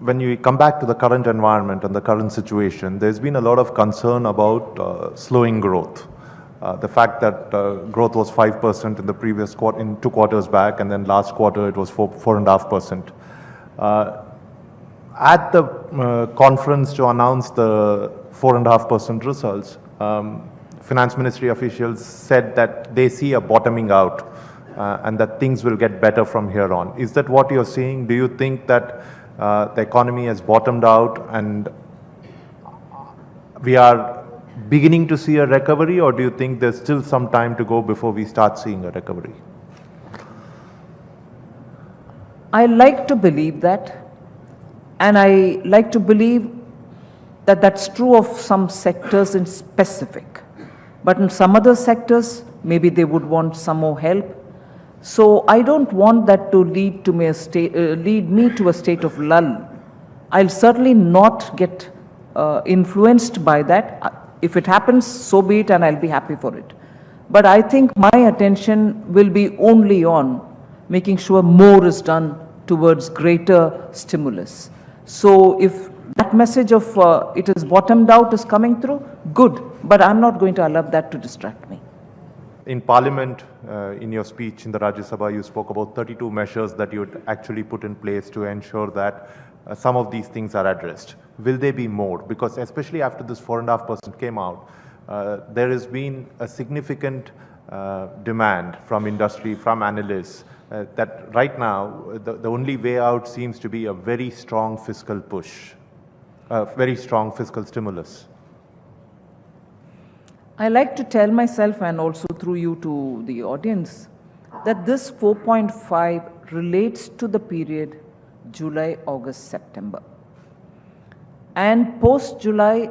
when you come back to the current environment and the current situation, there's been a lot of concern about slowing growth. The fact that growth was 5% in the previous quarter, in 2 quarters back, and then last quarter it was 4.5%. At the conference to announce the 4.5% results, Finance Ministry officials said that they see a bottoming out and that things will get better from here on. Is that what you're seeing? Do you think that the economy has bottomed out and we are beginning to see a recovery, or do you think there's still some time to go before we start seeing a recovery? I like to believe that, and I like to believe that that's true of some sectors in specific. But in some other sectors, maybe they would want some more help. So I don't want that to lead to me lead me to a state of lull. I'll certainly not get influenced by that. If it happens, so be it, and I'll be happy for it. But I think my attention will be only on making sure more is done towards greater stimulus. So if that message of it is bottomed out is coming through, good. But I'm not going to allow that to distract me. In Parliament, in your speech in the Rajya Sabha, you spoke about 32 measures that you would actually put in place to ensure that some of these things are addressed. Will there be more? Because especially after this 4.5% came out, there has been a significant demand from industry, from analysts, that right now the only way out seems to be a very strong fiscal push, a very strong fiscal stimulus. I like to tell myself, and also through you to the audience, that this 4.5 relates to the period July, August, September. And post-July,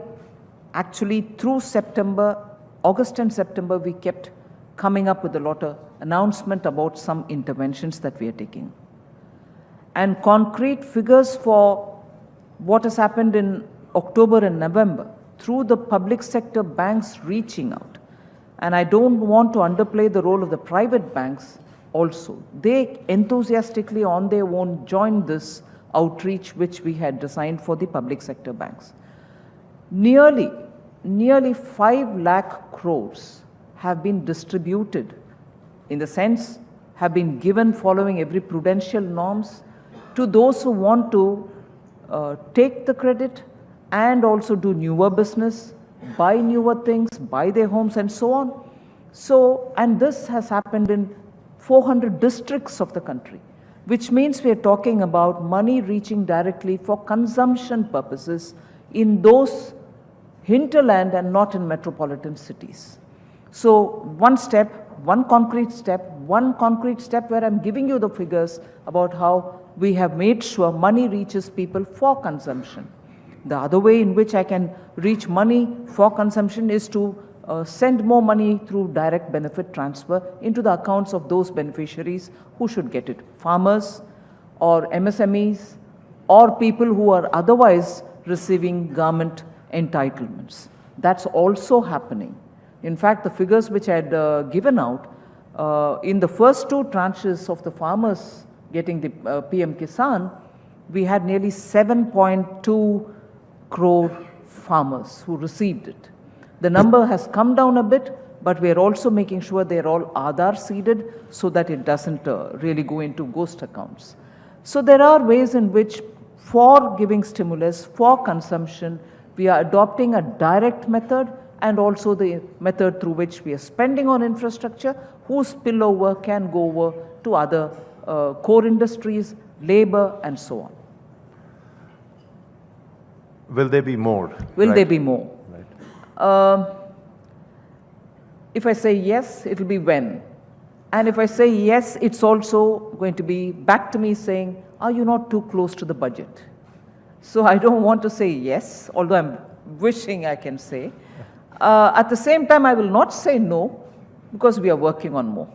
actually through September, August and September, we kept coming up with a lot of announcement about some interventions that we are taking. And concrete figures for what has happened in October and November, through the public sector banks reaching out. And I don't want to underplay the role of the private banks also. They enthusiastically on their own joined this outreach which we had designed for the public sector banks. Nearly 5 lakh crores have been distributed, in the sense have been given following every prudential norms to those who want to take the credit and also do newer business, buy newer things, buy their homes and so on. So, and this has happened in 400 districts of the country, which means we are talking about money reaching directly for consumption purposes in those hinterland and not in metropolitan cities. So one concrete step where I'm giving you the figures about how we have made sure money reaches people for consumption. The other way in which I can reach money for consumption is to send more money through direct benefit transfer into the accounts of those beneficiaries who should get it. Farmers or MSMEs or people who are otherwise receiving government entitlements. That's also happening. In fact, the figures which I had given out, in the first 2 tranches of the farmers getting the PM Kisan, we had nearly 7.2 crore farmers who received it. The number has come down a bit, but we are also making sure they are all Aadhaar seeded so that it doesn't really go into ghost accounts. So there are ways in which, for giving stimulus, for consumption, we are adopting a direct method and also the method through which we are spending on infrastructure, whose spillover can go over to other core industries, labor, and so on. Will there be more? Will there be more? Right. If I say yes, it will be when. And if I say yes, it's also going to be back to me saying, are you not too close to the budget? So I don't want to say yes, although I'm wishing I can say. At the same time, I will not say no, because we are working on more.